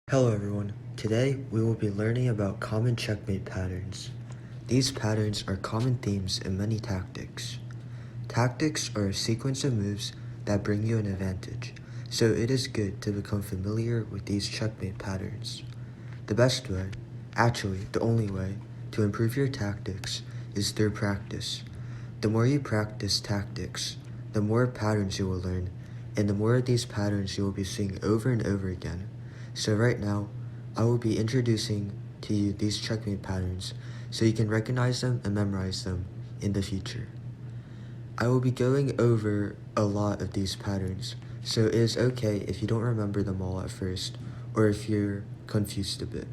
Hello everyone, today we will be learning about common checkmate patterns. These patterns are common themes in many tactics. Tactics are a sequence of moves that bring you an advantage, so it is good to become familiar with these checkmate patterns. The best way, actually the only way, to improve your tactics is through practice. The more you practice tactics, the more patterns you will learn, and the more of these patterns you will be seeing over and over again. So right now, I will be introducing to you these checkmate patterns so you can recognize them and memorize them in the future. I will be going over a lot of these patterns, so it is okay if you don't remember them all at first, or if you're confused a bit.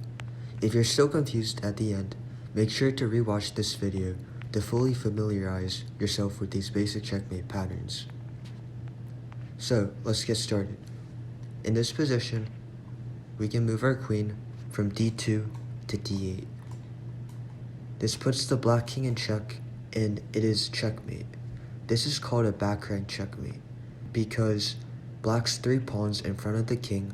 If you're still confused at the end, make sure to rewatch this video to fully familiarize yourself with these basic checkmate patterns. So, let's get started. In this position, we can move our queen from d2 to d8. This puts the black king in check, and it is checkmate. This is called a background checkmate because black's 3 pawns in front of the king,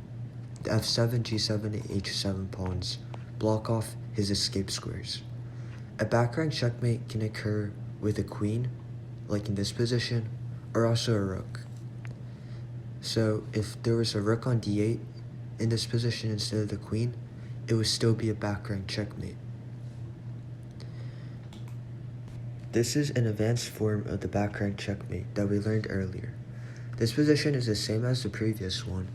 the f7, g7, and h7 pawns, block off his escape squares. A background checkmate can occur with a queen, like in this position, or also a rook. So if there was a rook on d8 in this position instead of the queen, it would still be a background checkmate. This is an advanced form of the background checkmate that we learned earlier. This position is the same as the previous one,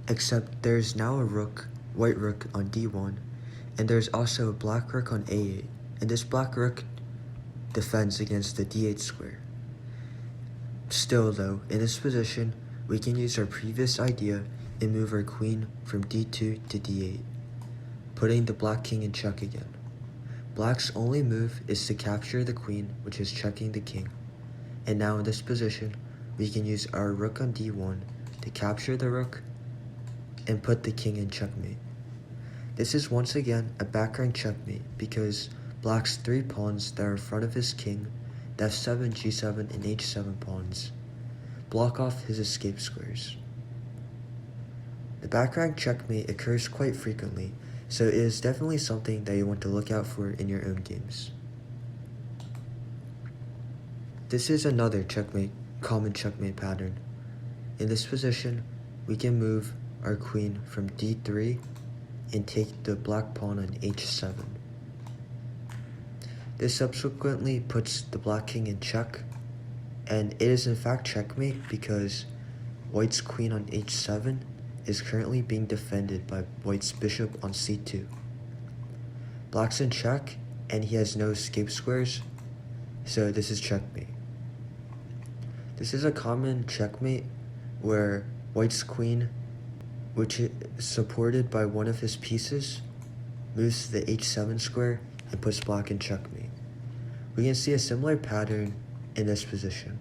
except there is now a rook, white rook on d1, and there's also a black rook on a8, and this black rook defends against the d8 square. Still though, in this position, we can use our previous idea and move our queen from d2 to d8, putting the black king in check again. Black's only move is to capture the queen, which is checking the king. And now in this position, we can use our rook on d1 to capture the rook and put the king in checkmate. This is once again a background checkmate because black's 3 pawns that are in front of his king, the f7, g7, and h7 pawns, block off his escape squares. The background checkmate occurs quite frequently, so it is definitely something that you want to look out for in your own games. This is another common checkmate pattern. In this position, we can move our queen from d3 and take the black pawn on h7. This subsequently puts the black king in check, and it is in fact checkmate because white's queen on h7 is currently being defended by white's bishop on c2. Black's in check, and he has no escape squares, so this is checkmate. This is a common checkmate where white's queen, which is supported by one of his pieces, moves to the h7 square and puts black in checkmate. We can see a similar pattern in this position.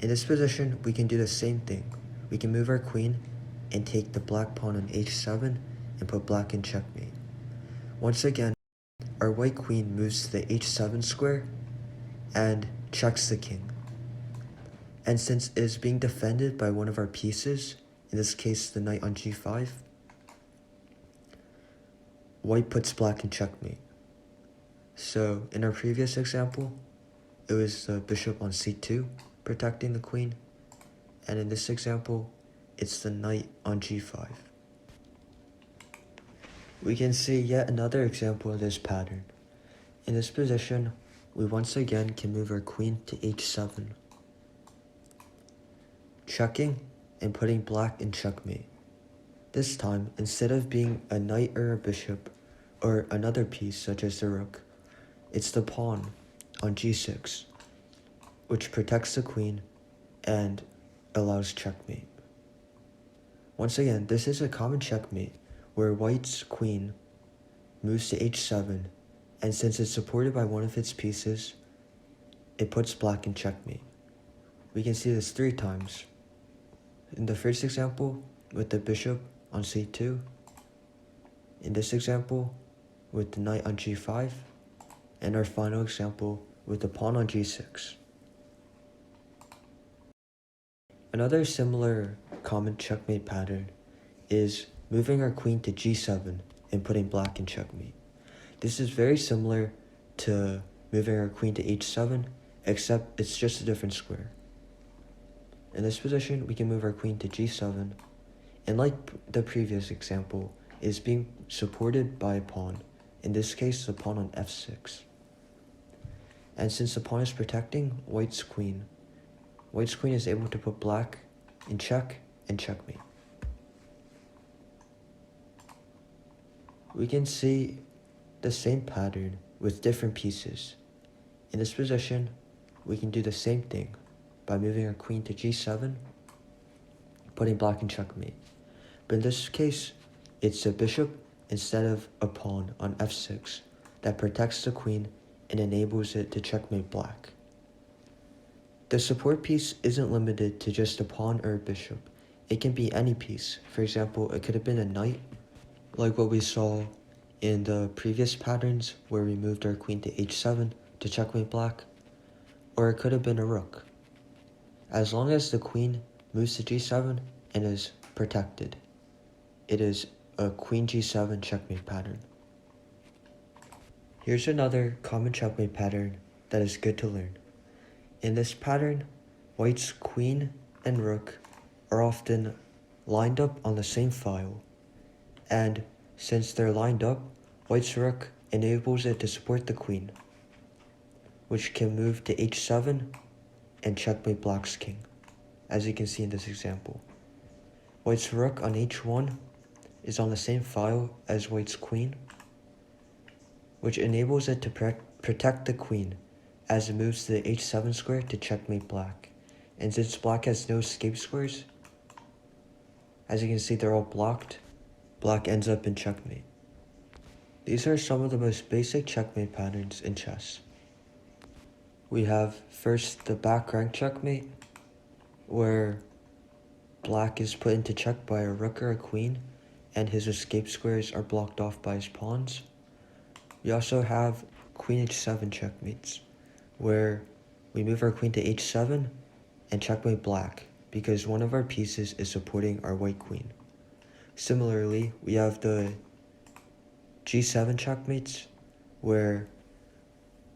In this position, we can do the same thing. We can move our queen and take the black pawn on h7 and put black in checkmate. Once again, our white queen moves to the h7 square and checks the king. And since it is being defended by one of our pieces, in this case the knight on g5, white puts black in checkmate. So in our previous example, it was the bishop on c2 protecting the queen, and in this example, it's the knight on g5. We can see yet another example of this pattern. In this position, we once again can move our queen to h7, checking and putting black in checkmate. This time, instead of being a knight or a bishop, or another piece such as the rook, it's the pawn on g6, which protects the queen and allows checkmate. Once again, this is a common checkmate where white's queen moves to h7, and since it's supported by one of its pieces, it puts black in checkmate. We can see this 3 times. In the first example, with the bishop on c2, in this example, with the knight on g5, and our final example with the pawn on g6. Another similar common checkmate pattern is moving our queen to g7 and putting black in checkmate. This is very similar to moving our queen to h7, except it's just a different square. In this position, we can move our queen to g7, and like the previous example, it is being supported by a pawn. In this case, the pawn on f6. And since the pawn is protecting white's queen is able to put black in check and checkmate. We can see the same pattern with different pieces. In this position, we can do the same thing by moving our queen to g7, putting black in checkmate. But in this case, it's a bishop instead of a pawn on f6 that protects the queen and enables it to checkmate black. The support piece isn't limited to just a pawn or a bishop. It can be any piece. For example, it could have been a knight, like what we saw in the previous patterns where we moved our queen to h7 to checkmate black, or it could have been a rook. As long as the queen moves to g7 and is protected, it is a queen g7 checkmate pattern. Here's another common checkmate pattern that is good to learn. In this pattern, white's queen and rook are often lined up on the same file, and since they're lined up, white's rook enables it to support the queen, which can move to h7 and checkmate black's king, as you can see in this example. White's rook on h1 is on the same file as white's queen, which enables it to protect the queen as it moves to the h7 square to checkmate black. And since black has no escape squares, as you can see they're all blocked, black ends up in checkmate. These are some of the most basic checkmate patterns in chess. We have first the background checkmate, where black is put into check by a rook or a queen, and his escape squares are blocked off by his pawns. We also have queen h7 checkmates, where we move our queen to h7 and checkmate black because one of our pieces is supporting our white queen. Similarly, we have the g7 checkmates, where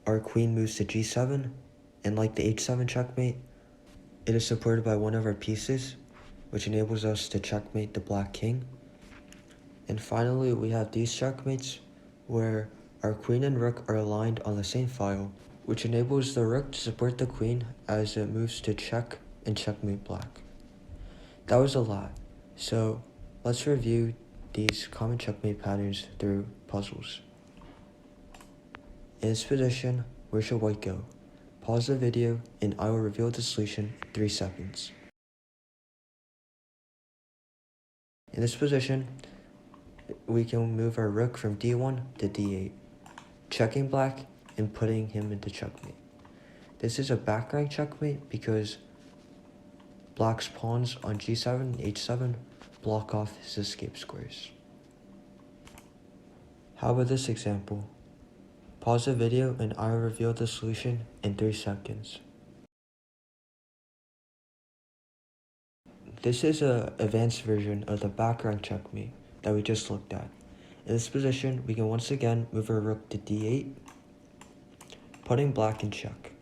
our queen moves to g7, and like the h7 checkmate, it is supported by one of our pieces, which enables us to checkmate the black king. And finally, we have these checkmates, where our queen and rook are aligned on the same file, which enables the rook to support the queen as it moves to check and checkmate black. That was a lot, so let's review these common checkmate patterns through puzzles. In this position, where should white go? Pause the video and I will reveal the solution in 3 seconds. In this position, we can move our rook from d1 to d8, checking black and putting him into checkmate. This is a background checkmate because black's pawns on g7 and h7 block off his escape squares. How about this example? Pause the video and I will reveal the solution in 3 seconds. This is an advanced version of the background checkmate that we just looked at. In this position, we can once again move our rook to d8, putting black in check.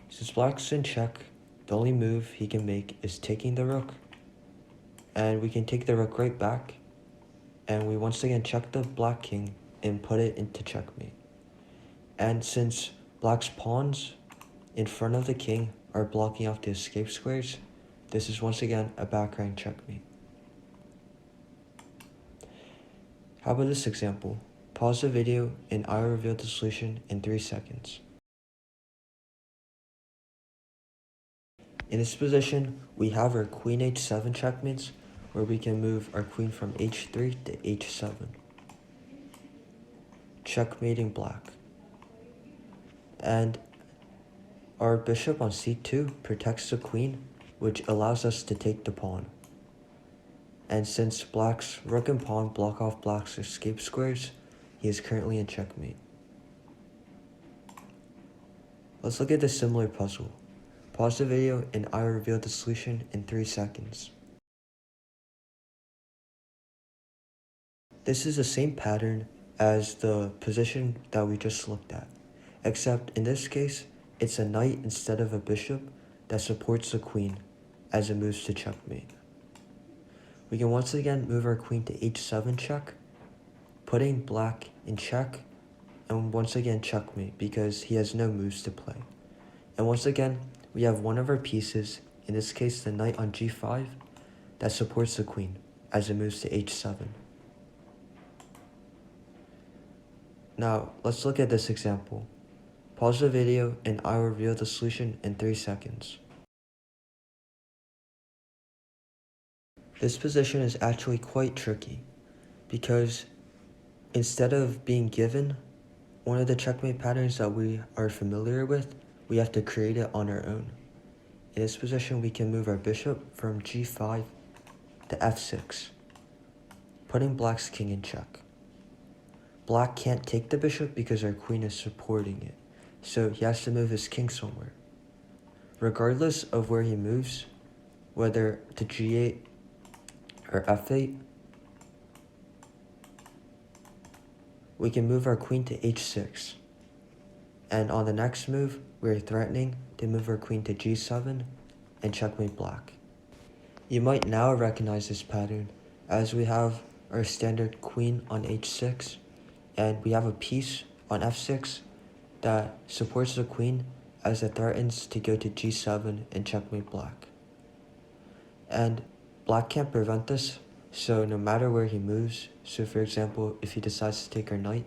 Since black's in check, the only move he can make is taking the rook, and we can take the rook right back, and we once again check the black king and put it into checkmate. And since black's pawns in front of the king are blocking off the escape squares, this is once again a background checkmate. How about this example? Pause the video and I will reveal the solution in 3 seconds. In this position, we have our queen h7 checkmates, where we can move our queen from h3 to h7, checkmating black. And our bishop on c2 protects the queen, which allows us to take the pawn. And since black's rook and pawn block off black's escape squares, he is currently in checkmate. Let's look at this similar puzzle. Pause the video and I will reveal the solution in 3 seconds. This is the same pattern as the position that we just looked at, except in this case, it's a knight instead of a bishop that supports the queen as it moves to checkmate. We can once again move our queen to h7 check, putting black in check, and once again checkmate because he has no moves to play. And once again, we have one of our pieces, in this case the knight on g5, that supports the queen as it moves to h7. Now, let's look at this example. Pause the video and I will reveal the solution in 3 seconds. This position is actually quite tricky because instead of being given one of the checkmate patterns that we are familiar with, we have to create it on our own. In this position, we can move our bishop from g5 to f6, putting black's king in check. Black can't take the bishop because our queen is supporting it, so he has to move his king somewhere. Regardless of where he moves, whether to g8 or f8, we can move our queen to h6. And on the next move, we're threatening to move our queen to g7 and checkmate black. You might now recognize this pattern as we have our standard queen on h6, and we have a piece on f6 that supports the queen as it threatens to go to g7 and checkmate black. And black can't prevent this, so no matter where he moves, so for example, if he decides to take our knight,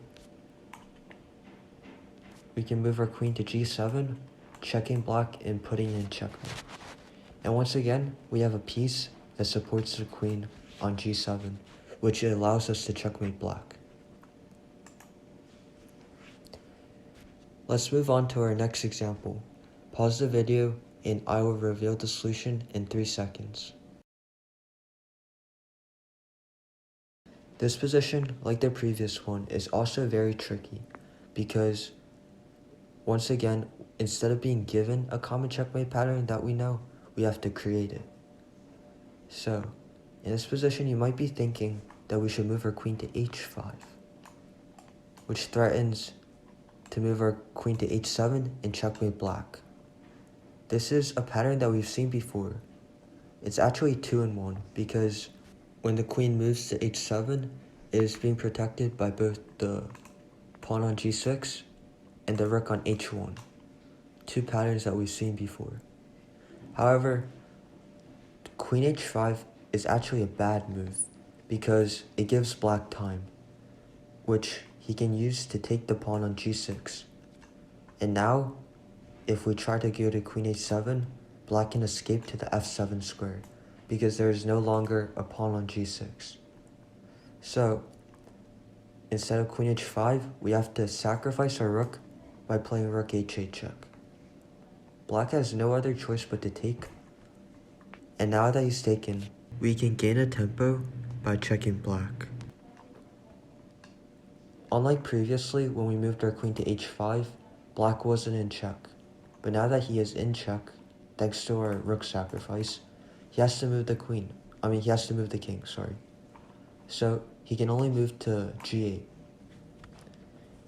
we can move our queen to g7, checking black and putting in checkmate. And once again, we have a piece that supports the queen on g7, which allows us to checkmate black. Let's move on to our next example. Pause the video and I will reveal the solution in 3 seconds. This position, like the previous one, is also very tricky because, once again, instead of being given a common checkmate pattern that we know, we have to create it. So, in this position, you might be thinking that we should move our queen to h5, which threatens to move our queen to h7 and checkmate black. This is a pattern that we've seen before. It's actually 2-in-1 because when the queen moves to h7, it is being protected by both the pawn on g6 and the rook on h1, 2 patterns that we've seen before. However, queen h5 is actually a bad move because it gives black time, which he can use to take the pawn on g6. And now, if we try to go to queen h7, black can escape to the f7 square because there is no longer a pawn on g6. So, instead of queen h5, we have to sacrifice our rook by playing rook h8 check. Black has no other choice but to take, and now that he's taken, we can gain a tempo by checking black. Unlike previously when we moved our queen to h5, black wasn't in check, but now that he is in check, thanks to our rook sacrifice, he has to move the king, sorry. So he can only move to g8.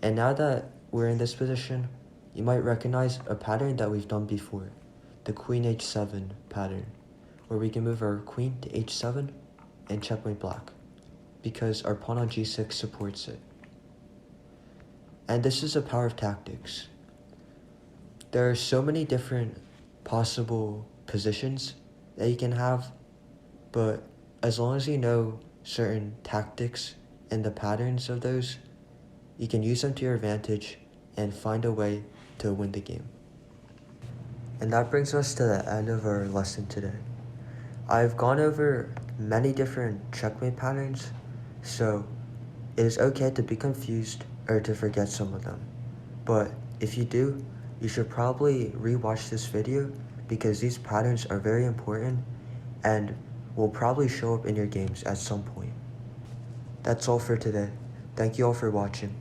And now that we're in this position, you might recognize a pattern that we've done before, the queen h7 pattern, where we can move our queen to h7 and checkmate black, because our pawn on g6 supports it. And this is the power of tactics. There are so many different possible positions that you can have, but as long as you know certain tactics and the patterns of those, you can use them to your advantage and find a way to win the game. And that brings us to the end of our lesson today. I've gone over many different checkmate patterns, so it is okay to be confused or to forget some of them. But if you do, you should probably rewatch this video because these patterns are very important and will probably show up in your games at some point. That's all for today. Thank you all for watching.